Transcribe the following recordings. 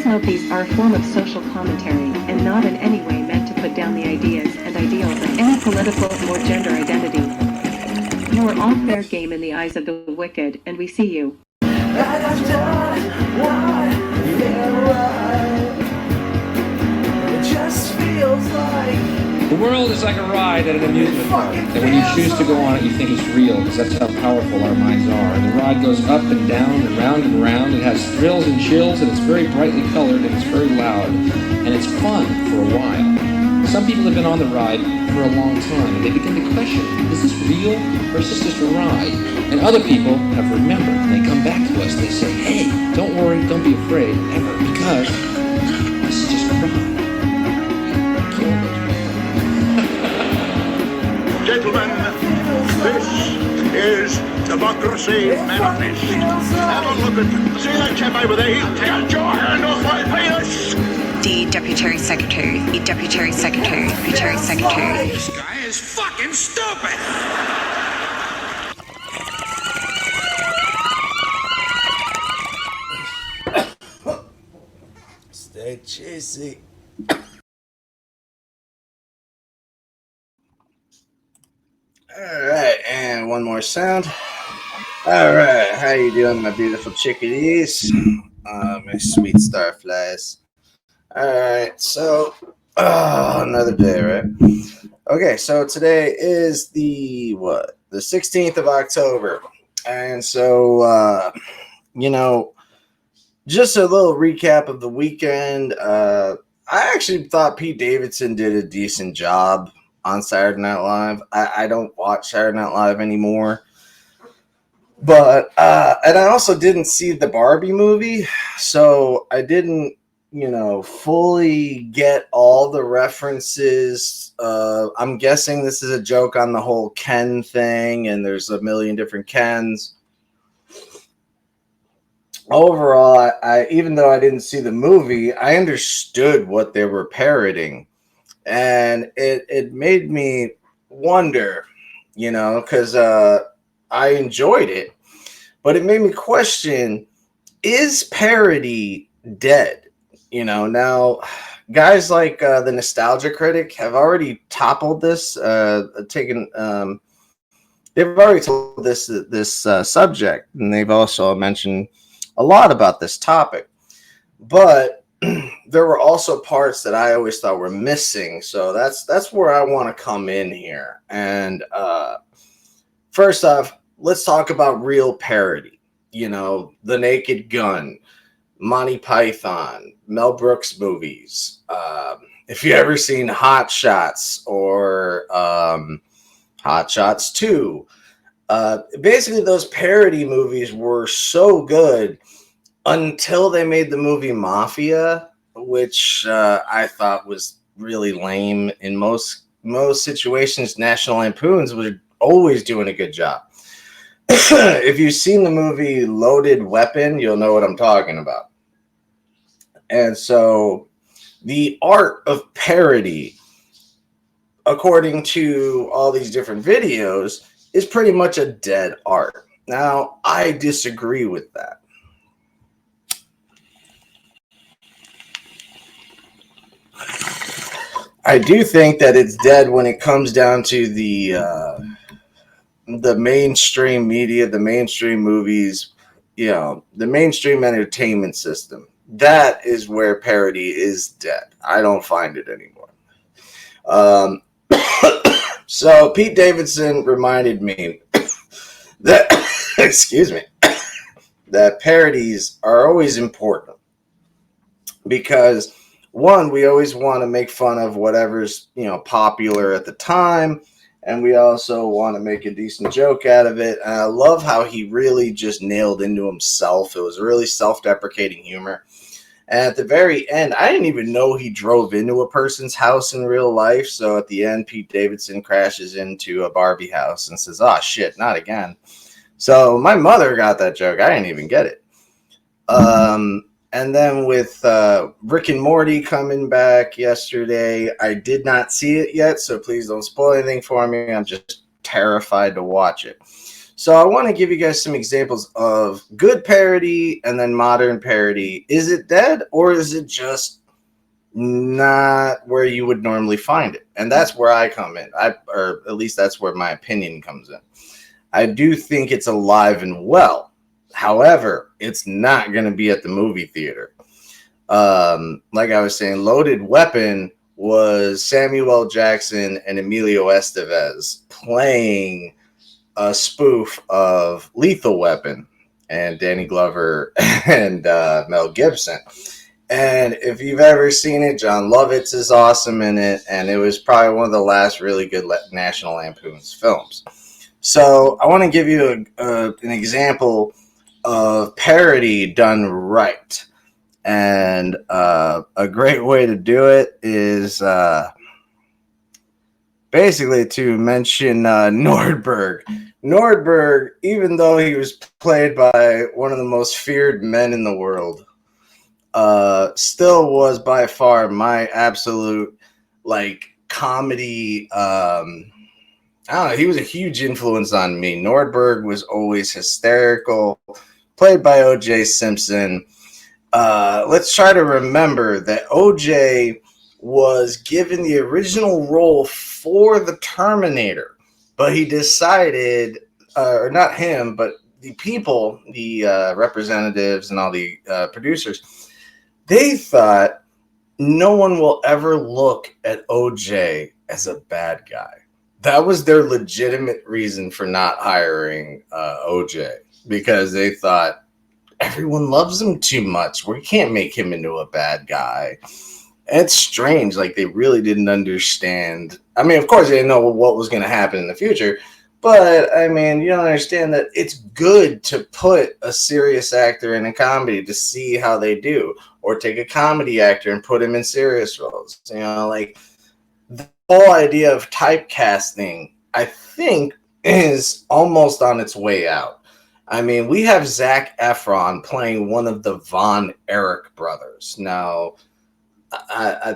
Please note these are a form of social commentary and not in any way meant to put down the ideas and ideals of any political or gender identity. You are all fair game in the eyes of the wicked, and we see you. I've done what I feel right. It just feels like the world is like a ride at an amusement park, and when you choose to go on it, you think it's real, because that's how powerful our minds are. And the ride goes up and down and round and round. It has thrills and chills, and it's very brightly colored, and it's very loud, and it's fun for a while. Some people have been on the ride for a long time, and they begin to question, is this real, or is this just a ride? And other people have remembered, and they come back to us, they say, hey, don't worry, don't be afraid, ever, because this is just a ride. Gentlemen, this is democracy manifest. Have a look at, see that chap over there? Take your hand off my penis! The Deputy Secretary, the Deputy Secretary, Deputy Secretary. This guy is fucking stupid! stay cheesy. All right, and one more sound. All right, how you doing, my beautiful chickadees? My sweet starflies. All right, so another day, right? Okay, so today is the 16th of October, and so just a little recap of the weekend. I actually thought Pete Davidson did a decent job on Saturday Night Live. I don't watch Saturday Night Live anymore. But, and I also didn't see the Barbie movie, so I didn't, fully get all the references. I'm guessing this is a joke on the whole Ken thing, and there's a million different Kens. Overall, I even though I didn't see the movie, I understood what they were parodying. And it made me wonder, because I enjoyed it, but it made me question, is parody dead? Now guys like the Nostalgia Critic have already toppled this, they've already told this subject, and they've also mentioned a lot about this topic. But there were also parts that I always thought were missing. So that's where I want to come in here. And first off, let's talk about real parody. The Naked Gun, Monty Python, Mel Brooks movies. If you ever seen Hot Shots or Hot Shots 2, basically those parody movies were so good until they made the movie Mafia, which I thought was really lame. In most situations, National Lampoons was always doing a good job. If you've seen the movie Loaded Weapon, you'll know what I'm talking about. And so the art of parody, according to all these different videos, is pretty much a dead art. Now, I disagree with that. I do think that it's dead when it comes down to the mainstream media, the mainstream movies, the mainstream entertainment system. That is where parody is dead. I don't find it anymore. So Pete Davidson reminded me that, excuse me, that parodies are always important because, one, we always want to make fun of whatever's, popular at the time. And we also want to make a decent joke out of it. And I love how he really just nailed into himself. It was really self-deprecating humor. And at the very end, I didn't even know he drove into a person's house in real life. So at the end, Pete Davidson crashes into a Barbie house and says, "Oh, shit, not again." So my mother got that joke. I didn't even get it. And then with Rick and Morty coming back yesterday, I did not see it yet, so please don't spoil anything for me. I'm just terrified to watch it. So I want to give you guys some examples of good parody and then modern parody. Is it dead, or is it just not where you would normally find it? And that's where I come in. Or at least that's where my opinion comes in. I do think it's alive and well. However, it's not going to be at the movie theater. Like I was saying, Loaded Weapon was Samuel L. Jackson and Emilio Estevez playing a spoof of Lethal Weapon and Danny Glover and Mel Gibson. And if you've ever seen it, John Lovitz is awesome in it, and it was probably one of the last really good National Lampoon's films. So I want to give you an example of parody done right. And a great way to do it is basically to mention Nordberg. Nordberg, even though he was played by one of the most feared men in the world, still was by far my absolute comedy. I don't know. He was a huge influence on me. Nordberg was always hysterical, played by O.J. Simpson. Let's try to remember that O.J. was given the original role for the Terminator, but he decided, or not him, but the people, the representatives and all the producers, they thought no one will ever look at O.J. as a bad guy. That was their legitimate reason for not hiring O.J., because they thought, everyone loves him too much. We can't make him into a bad guy. And it's strange. Like, they really didn't understand. I mean, of course, they didn't know what was going to happen in the future. But, I mean, you don't understand that it's good to put a serious actor in a comedy to see how they do. Or take a comedy actor and put him in serious roles. You know, like, the whole idea of typecasting, I think, is almost on its way out. I mean, we have Zac Efron playing one of the Von Erich brothers. Now,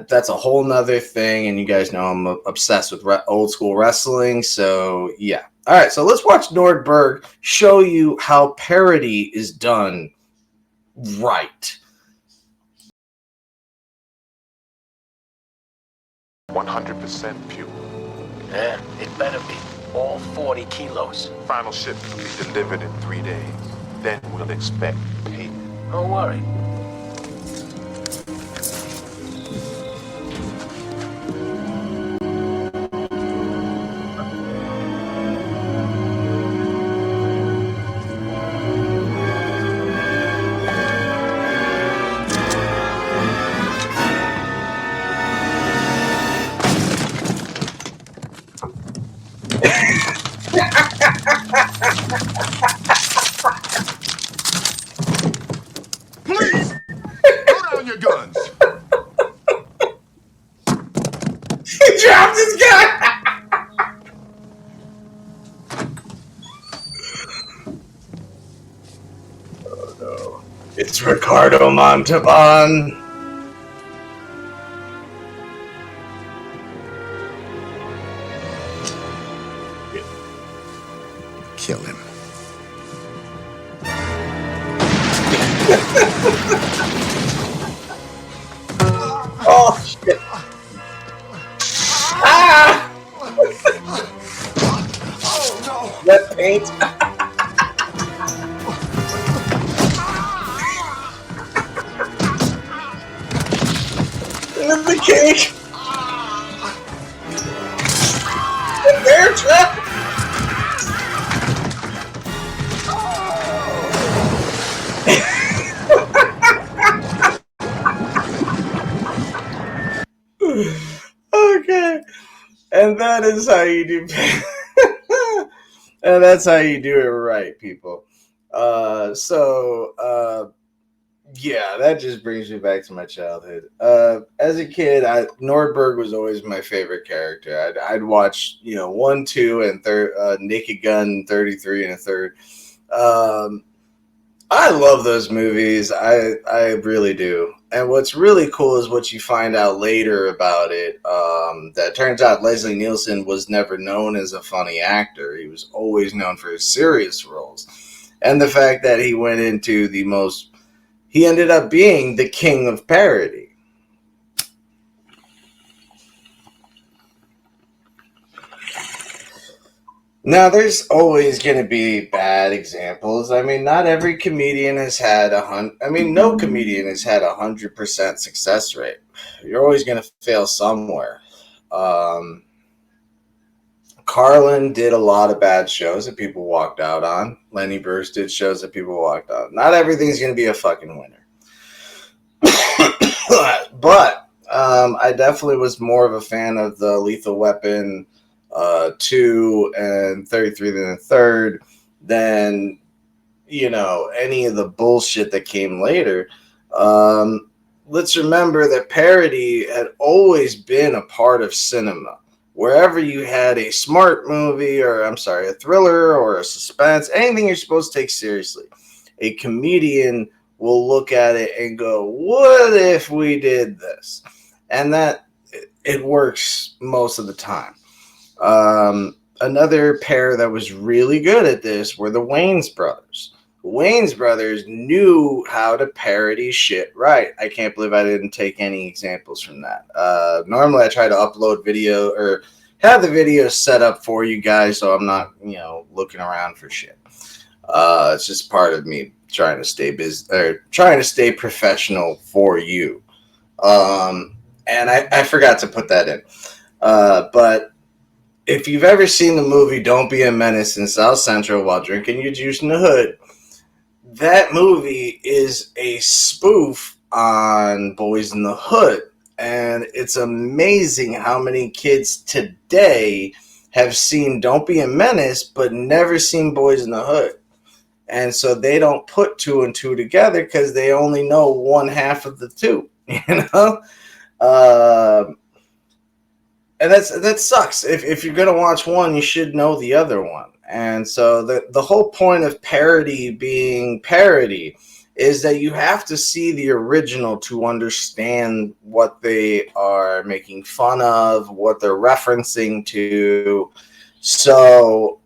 that's a whole nother thing, and you guys know I'm obsessed with old school wrestling, so yeah. All right, so let's watch Nordberg show you how parody is done right. 100% pure. Yeah, it better be. All 40 kilos. Final shipment will be delivered in 3 days. Then we'll expect payment. Don't worry. Please, throw down your guns. He dropped his gun! Oh no. It's Ricardo Montalban. Kill him. Oh shit. Ah! Oh no! Wet paint. And the cake. The bear trap. Okay. And that is how you do and that's how you do it right, people. Yeah, that just brings me back to my childhood. As a kid, Nordberg was always my favorite character. I'd watch, 1, 2, and Naked Gun 33 and a third. I love those movies. I really do. And what's really cool is what you find out later about it. That turns out Leslie Nielsen was never known as a funny actor. He was always known for his serious roles. And the fact that he went into he ended up being the king of parody. Now, there's always going to be bad examples. I mean, not every comedian has had no comedian has had 100% success rate. You're always going to fail somewhere. Carlin did a lot of bad shows that people walked out on. Lenny Bruce did shows that people walked out. Not everything's going to be a fucking winner. But I definitely was more of a fan of the Lethal Weapon 2 and 33 than the third than, any of the bullshit that came later. Let's remember that parody had always been a part of cinema. Wherever you had a smart movie a thriller or a suspense, anything you're supposed to take seriously, a comedian will look at it and go, what if we did this? And that it works most of the time. Another pair that was really good at this were the Wayans brothers. Wayans brothers knew how to parody shit right. I can't believe I didn't take any examples from that. Normally I try to upload video or have the video set up for you guys so I'm not, looking around for shit. It's just part of me trying to stay busy or trying to stay professional for you. And I forgot to put that in. But if you've ever seen the movie Don't Be a Menace in South Central while drinking your juice in the hood, that movie is a spoof on Boys in the Hood. And it's amazing how many kids today have seen Don't Be a Menace but never seen Boys in the Hood. And so they don't put two and two together because they only know one half of the two, And that sucks. If you're going to watch one, you should know the other one. And so the whole point of parody being parody is that you have to see the original to understand what they are making fun of, what they're referencing to. So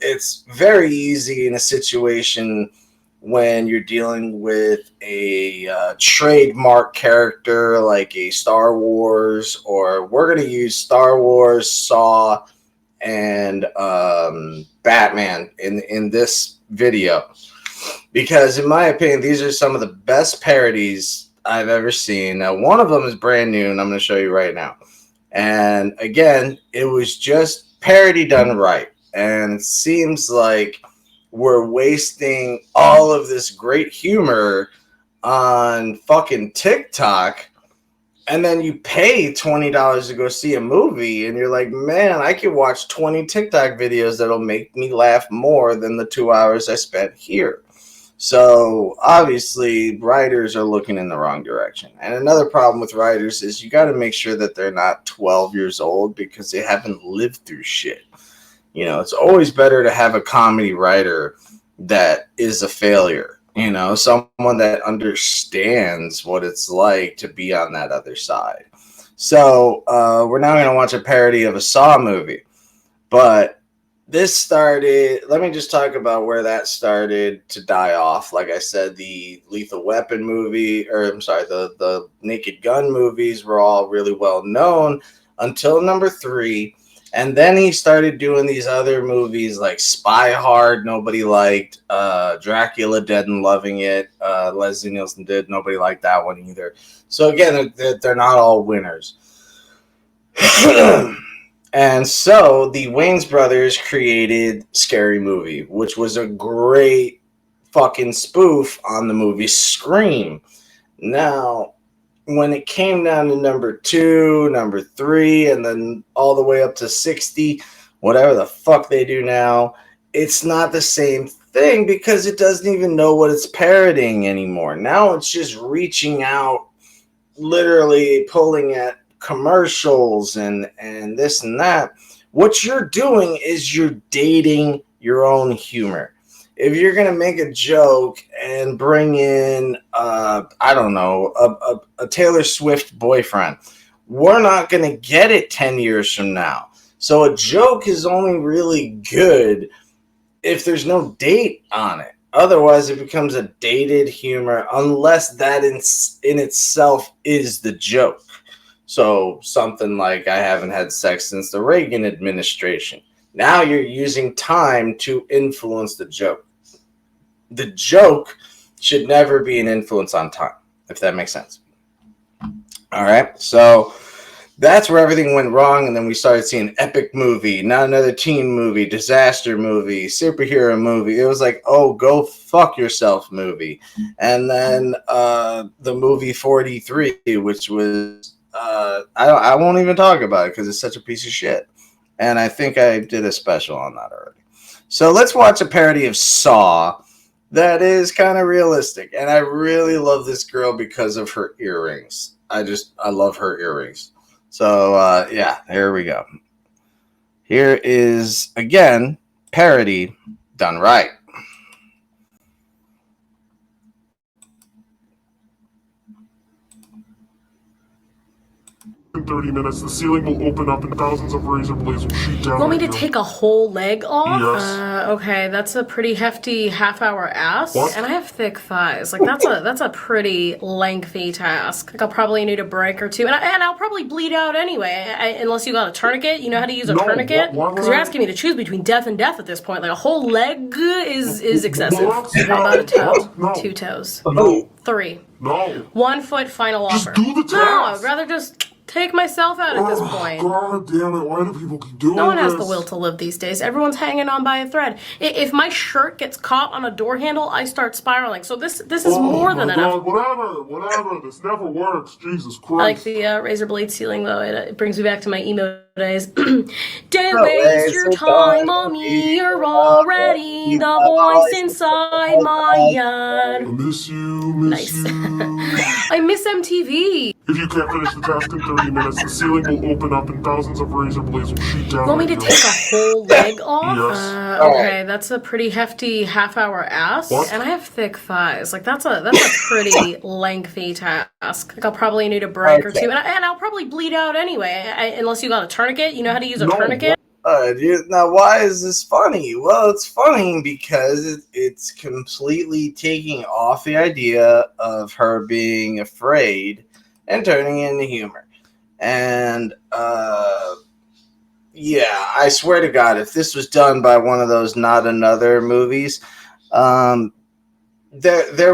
it's very easy in a situation when you're dealing with a trademark character like a Star Wars, or we're going to use Star Wars, Saw, and Batman in this video. Because in my opinion, these are some of the best parodies I've ever seen. Now, one of them is brand new, and I'm going to show you right now. And again, it was just parody done right. And it seems like we're wasting all of this great humor on fucking TikTok. And then you pay $20 to go see a movie, and you're like, man, I could watch 20 TikTok videos that'll make me laugh more than the 2 hours I spent here. So obviously writers are looking in the wrong direction. And another problem with writers is you got to make sure that they're not 12 years old because they haven't lived through shit. It's always better to have a comedy writer that is a failure, someone that understands what it's like to be on that other side. So we're now going to watch a parody of a Saw movie. But this started, let me just talk about where that started to die off. Like I said, the Lethal Weapon movie, the Naked Gun movies were all really well known until number 3. And then he started doing these other movies like Spy Hard, nobody liked. Dracula, Dead and Loving It. Leslie Nielsen did. Nobody liked that one either. So again, they're not all winners. And so the Wayans brothers created Scary Movie, which was a great fucking spoof on the movie Scream. Now, when it came down to number 2, number 3, and then all the way up to 60, whatever the fuck they do now, it's not the same thing because it doesn't even know what it's parodying anymore. Now it's just reaching out, literally pulling at commercials and this and that. What you're doing is you're dating your own humor. if you're gonna make a joke and bring in, I don't know, a Taylor Swift boyfriend, we're not gonna get it 10 years from now. So a joke is only really good if there's no date on it. Otherwise, it becomes a dated humor unless that in itself is the joke. So something like, I haven't had sex since the Reagan administration. Now you're using time to influence the joke. The joke should never be an influence on time, if that makes sense. All right, so that's where everything went wrong, and then we started seeing epic movie, not another teen movie, disaster movie, superhero movie. It was like, oh, go fuck yourself movie. And then the movie 43, which was, I won't even talk about it because it's such a piece of shit. And I think I did a special on that already. So let's watch a parody of Saw that is kind of realistic. And I really love this girl because of her earrings. I love her earrings. So, yeah, here we go. Here is, again, parody done right. 30 minutes, the ceiling will open up and thousands of razor blades will shoot down. You want me to take a whole leg off? Yes. Okay, that's a pretty hefty half-hour ask. What? And I have thick thighs. Like, that's a pretty lengthy task. Like, I'll probably need a break or two. And I'll probably bleed out anyway, unless you got a tourniquet. You know how to use a tourniquet? Because you're asking me to choose between death and death at this point. Like, a whole leg is excessive. What? How about a toe? No. 2 toes. No. 3. No. 1 foot final offer. Just do the task. No, I'd rather just take myself out at this point. God damn it, why do people keep doing this? No one has the will to live these days. Everyone's hanging on by a thread. If my shirt gets caught on a door handle, I start spiraling. So this is more than enough. Whatever. This never works. Jesus Christ. I like the razor blade ceiling, though. It brings me back to my emo days. Don't waste your time on me. You're already the voice inside my head. I miss you, Nice. I miss MTV. If you can't finish the task in 30 minutes, the ceiling will open up and thousands of razor blades will shoot down. You want me to take a whole leg off? Yes. Okay, that's a pretty hefty half-hour ask. What? And I have thick thighs. Like, that's a pretty lengthy task. Like, I'll probably need a break or two. And I'll probably bleed out anyway, unless you got a tourniquet. You know how to use a tourniquet? Now, why is this funny? Well, it's funny because it's completely taking off the idea of her being afraid and turning it into humor. And, yeah, I swear to God, if this was done by one of those Not Another movies, there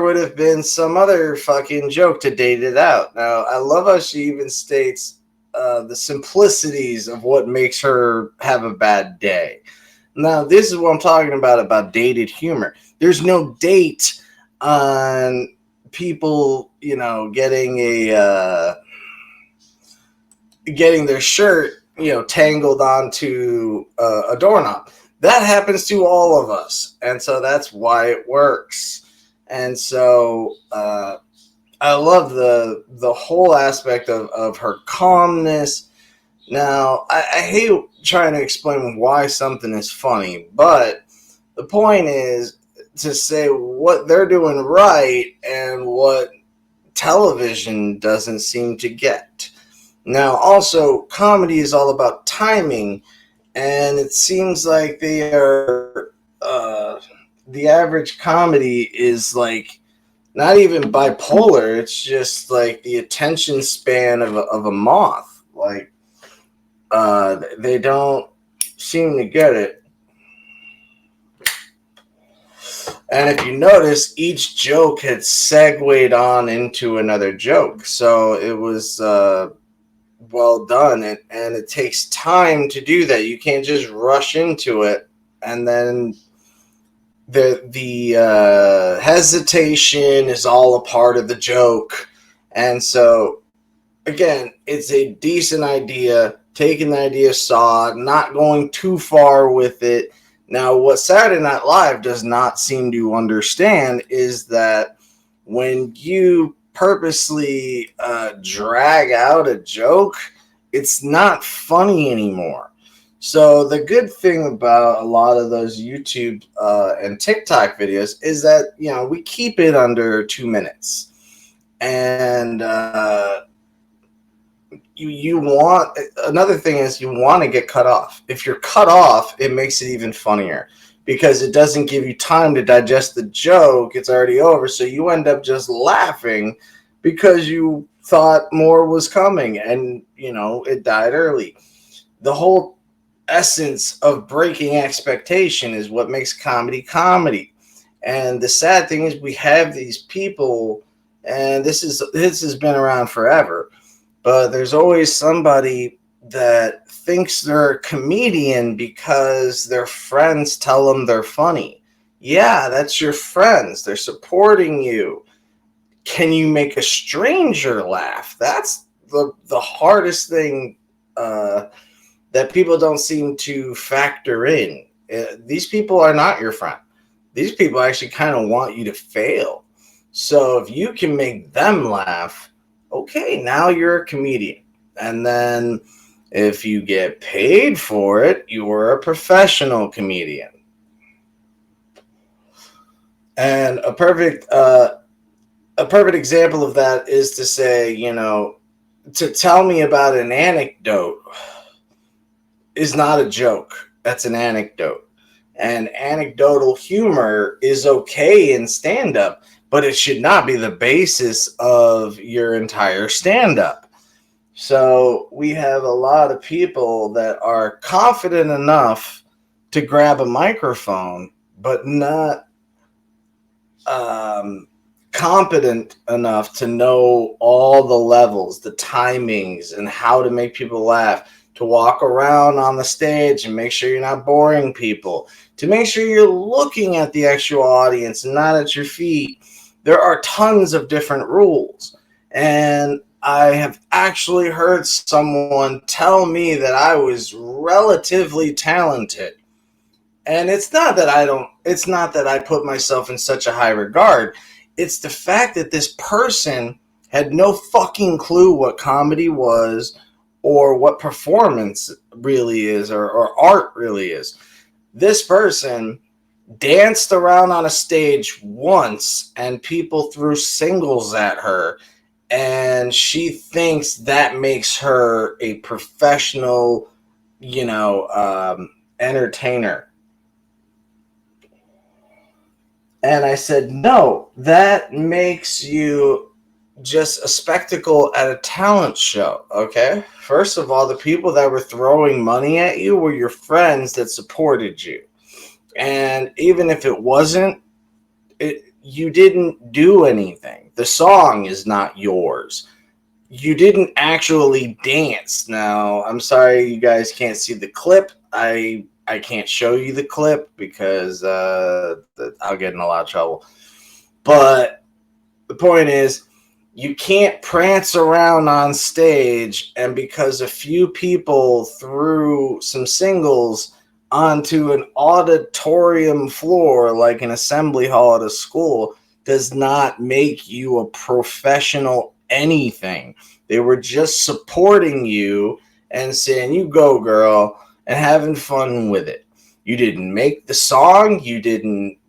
would have been some other fucking joke to date it out. Now, I love how she even states the simplicities of what makes her have a bad day. Now, this is what I'm talking about dated humor. There's no date on people, getting getting their shirt, tangled onto a doorknob. That happens to all of us, and so that's why it works. And so I love the whole aspect of her calmness. Now, I hate trying to explain why something is funny, but the point is to say what they're doing right and what television doesn't seem to get. Now, also, comedy is all about timing, and it seems like they are, the average comedy is like not even bipolar, it's just like the attention span of a moth. Like, they don't seem to get it. And if you notice, each joke had segued on into another joke. So it was well done. And it takes time to do that. You can't just rush into it. And then the hesitation is all a part of the joke. And so, again, it's a decent idea. Taking the idea Saw, not going too far with it. Now, what Saturday Night Live does not seem to understand is that when you purposely drag out a joke, it's not funny anymore. So the good thing about a lot of those YouTube and TikTok videos is that, you know, we keep it under 2 minutes. And you want, another thing is you want to get cut off. If you're cut off, it makes it even funnier because it doesn't give you time to digest the joke. It's already over. So you end up just laughing because you thought more was coming and, you know, it died early. The whole essence of breaking expectation is what makes comedy comedy. And the sad thing is we have these people, and this has been around forever, but there's always somebody that thinks they're a comedian because their friends tell them they're funny. Yeah, that's your friends. They're supporting you. Can you make a stranger laugh? That's the hardest thing that people don't seem to factor in. These people are not your friend. These people actually kind of want you to fail. So if you can make them laugh, okay, now you're a comedian. And then if you get paid for it, you're a professional comedian. And a perfect example of that is to say, you know, to tell me about an anecdote is not a joke. That's an anecdote. And anecdotal humor is okay in stand-up, but it should not be the basis of your entire stand-up. So we have a lot of people that are confident enough to grab a microphone, but not competent enough to know all the levels, the timings, and how to make people laugh, to walk around on the stage and make sure you're not boring people, to make sure you're looking at the actual audience and not at your feet. There are tons of different rules. And I have actually heard someone tell me that I was relatively talented. And it's not that I put myself in such a high regard. It's the fact that this person had no fucking clue what comedy was or what performance really is or art really is. This person danced around on a stage once and people threw singles at her, and she thinks that makes her a professional, entertainer. And I said, no, that makes you just a spectacle at a talent show, okay? First of all, the people that were throwing money at you were your friends that supported you. And even if it wasn't, you didn't do anything. The song is not yours. You didn't actually dance. Now, I'm sorry you guys can't see the clip. I can't show you the clip because I'll get in a lot of trouble. But the point is, you can't prance around on stage and because a few people threw some singles onto an auditorium floor like an assembly hall at a school does not make you a professional anything. They were just supporting you and saying, you go, girl, and having fun with it. You didn't make the song. You didn't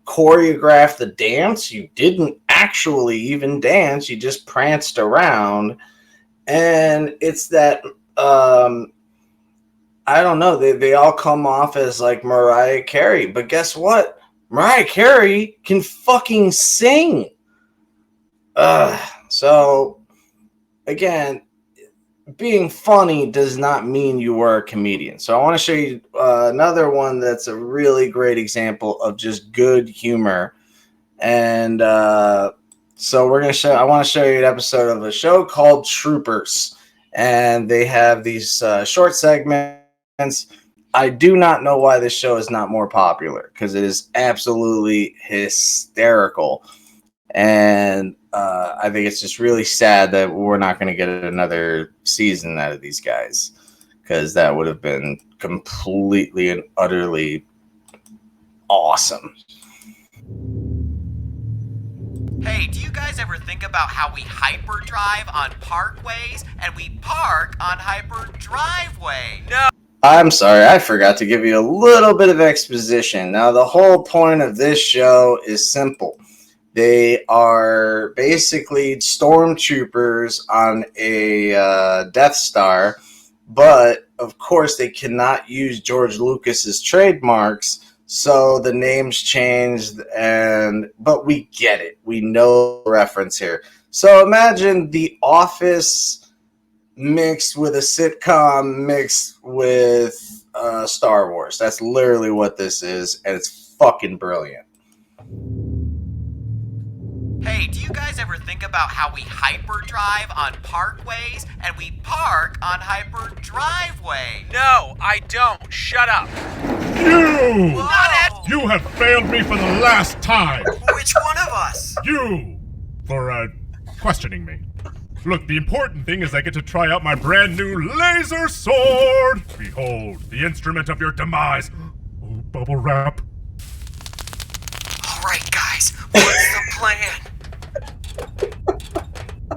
choreograph the dance. You didn't actually even dance. You just pranced around. And it's that, I don't know, they all come off as like Mariah Carey. But guess what? Mariah Carey can fucking sing. So, again, being funny does not mean you are a comedian. So I want to show you another one that's a really great example of just good humor. And so I want to show you an episode of a show called Troopers. And they have these short segments. I do not know why this show is not more popular because it is absolutely hysterical. And I think it's just really sad that we're not going to get another season out of these guys because that would have been completely and utterly awesome. Hey, do you guys ever think about how we hyperdrive on parkways and we park on hyperdriveway? No. I'm sorry, I forgot to give you a little bit of exposition. Now, the whole point of this show is simple. They are basically stormtroopers on a Death Star, but of course they cannot use George Lucas's trademarks, so the names changed. But we get it. We know the reference here. So imagine The Office mixed with a sitcom mixed with Star Wars. That's literally what this is, and it's fucking brilliant. Hey, do you guys ever think about how we hyperdrive on parkways and we park on hyperdriveway? No, I don't. Shut up. You! Whoa. You have failed me for the last time. Which one of us? You! For, questioning me. Look, the important thing is I get to try out my brand new laser sword! Behold, the instrument of your demise. Oh, bubble wrap. Alright, guys, what's the plan?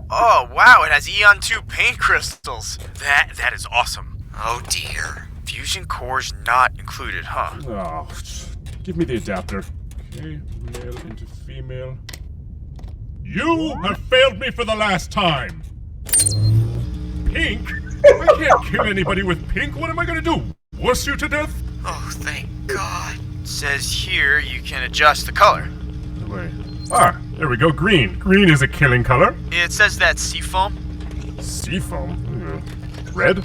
Oh, wow, it has Eon 2 paint crystals. That is awesome. Oh dear. Fusion cores not included, huh? Oh, give me the adapter. Okay, male into female. You have failed me for the last time! Pink? I can't kill anybody with pink. What am I gonna do? Wuss you to death? Oh, thank God. It says here you can adjust the color. Wait. Ah, there we go. Green. Green is a killing color. It says that's seafoam, Seafoam. Red.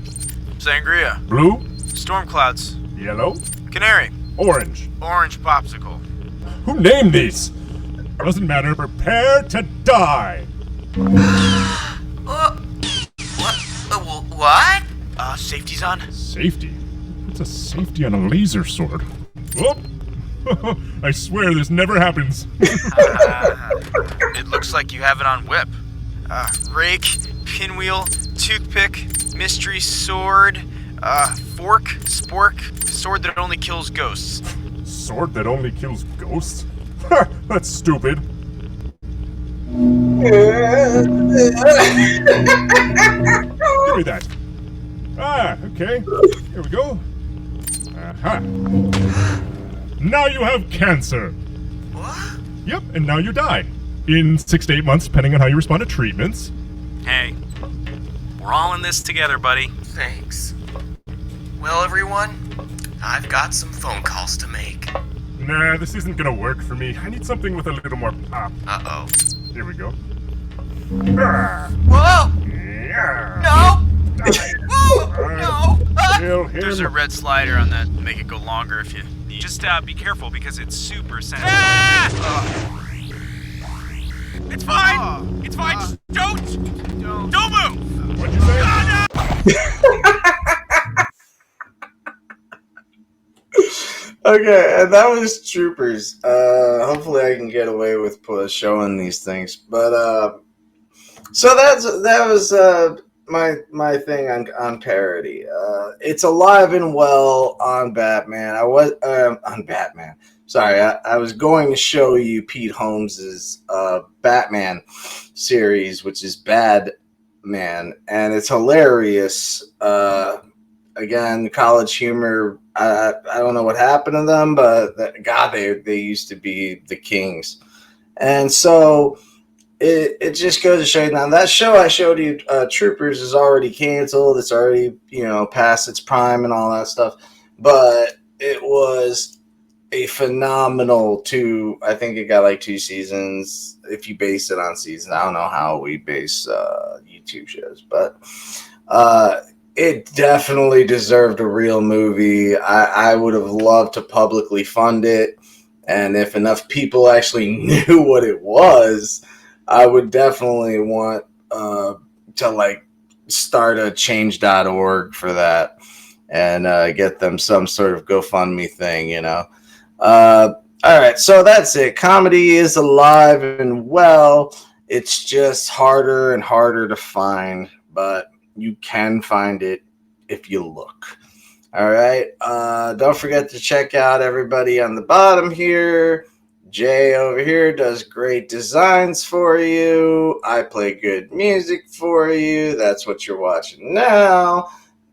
sangria, Blue. storm clouds, Yellow. canary, Orange. orange popsicle. Who named these? Doesn't matter. Prepare to die. What? Safety's on. Safety? What's a safety on a laser sword? Whoop! I swear this never happens. It looks like you have it on whip. Rake, pinwheel, toothpick, mystery sword, fork, spork, sword that only kills ghosts. Sword that only kills ghosts? That's stupid. Give me that. Ah, okay. Here we go. Aha. Now you have cancer. What? Yep, and now you die. In 6 to 8 months, depending on how you respond to treatments. Hey, we're all in this together, buddy. Thanks. Well, everyone, I've got some phone calls to make. Nah, this isn't gonna work for me. I need something with a little more pop. Uh-oh. Here we go. Whoa! No! Whoa! No! Kill him. There's a red slider on that. Make it go longer if you need. Just be careful because it's super sensitive. It's fine! It's fine! Just don't move! What'd you say? Okay, and that was Troopers. Hopefully I can get away with showing these things. But so that was my thing on Parody. It's alive and well on Batman. I was on Batman. Sorry, I was going to show you Pete Holmes's Batman series, which is Bad Man, and it's hilarious. Again, college humor. I don't know what happened to them, but they used to be the kings. And so it just goes to show you now that show I showed you, Troopers, is already canceled. It's already, past its prime and all that stuff. But it was a phenomenal I think it got like 2 seasons if you base it on seasons. I don't know how we base YouTube shows, but it definitely deserved a real movie. I would have loved to publicly fund it. And if enough people actually knew what it was, I would definitely want to start a change.org for that and get them some sort of GoFundMe thing, All right, so that's it. Comedy is alive and well. It's just harder and harder to find, but you can find it if you look. All right. Don't forget to check out everybody on the bottom here. Jay over here does great designs for you. I play good music for you. That's what you're watching now.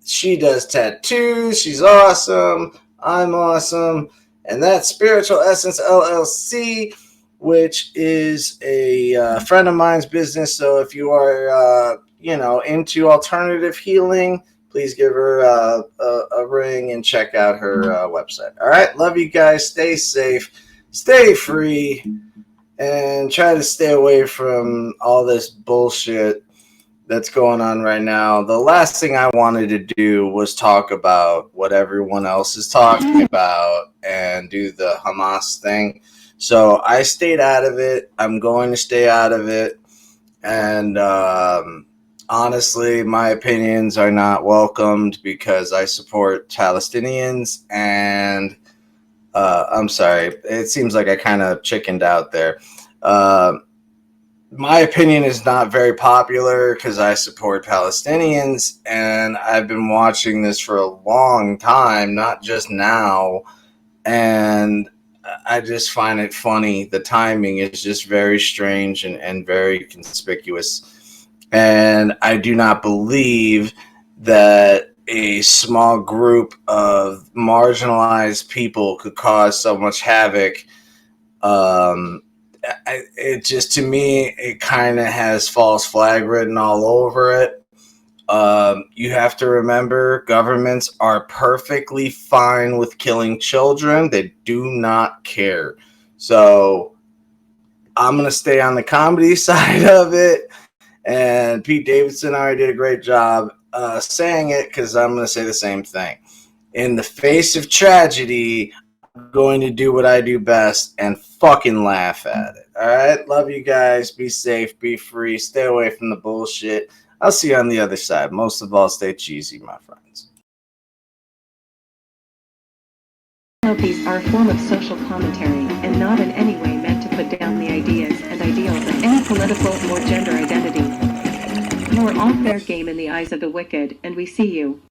She does tattoos. She's awesome. I'm awesome. And that's Spiritual Essence LLC, which is a friend of mine's business. So if you are, into alternative healing, please give her a ring and check out her website. All right. Love you guys. Stay safe. Stay free. And try to stay away from all this bullshit that's going on right now. The last thing I wanted to do was talk about what everyone else is talking about and do the Hamas thing. So I stayed out of it. I'm going to stay out of it. And honestly, my opinions are not welcomed because I support Palestinians. And I'm sorry, it seems like I kind of chickened out there. My opinion is not very popular because I support Palestinians, and I've been watching this for a long time, not just now, and I just find it funny. The timing is just very strange and very conspicuous, and I do not believe that a small group of marginalized people could cause so much havoc. It just, to me, it kind of has false flag written all over it. You have to remember, governments are perfectly fine with killing children. They do not care. So I'm going to stay on the comedy side of it. And Pete Davidson already did a great job saying it, because I'm going to say the same thing. In the face of tragedy, I'm going to do what I do best and fucking laugh at it. All right? Love you guys. Be safe. Be free. Stay away from the bullshit. I'll see you on the other side. Most of all, stay cheesy, my friends. Selfies are a form of social commentary and not in any way meant to put down the ideas and ideals of any political or gender identity. You are all fair game in the eyes of the wicked, and we see you.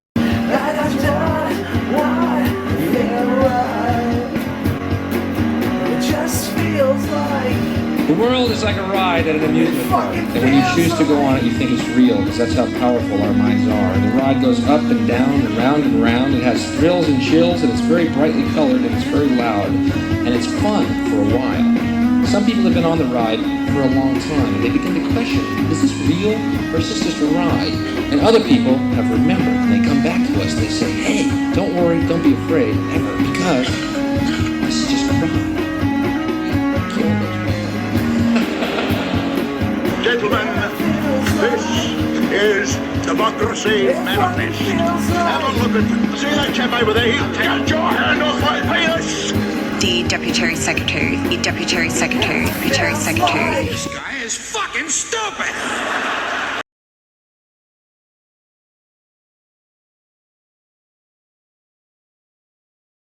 The world is like a ride at an amusement park, and when you choose to go on it, you think it's real, because that's how powerful our minds are. And the ride goes up and down and round and round. It has thrills and chills, and it's very brightly colored, and it's very loud, and it's fun for a while. Some people have been on the ride for a long time, and they begin to question, is this real, or is this just a ride? And other people have remembered, and they come back to us, they say, hey, don't worry, don't be afraid, ever, because this is just a ride. Gentlemen, this is Democracy Manifest. Have a look at, see that chap over there? Take your hand off my penis! The Deputy Secretary, Deputy Secretary, Deputy Secretary. This guy is fucking stupid!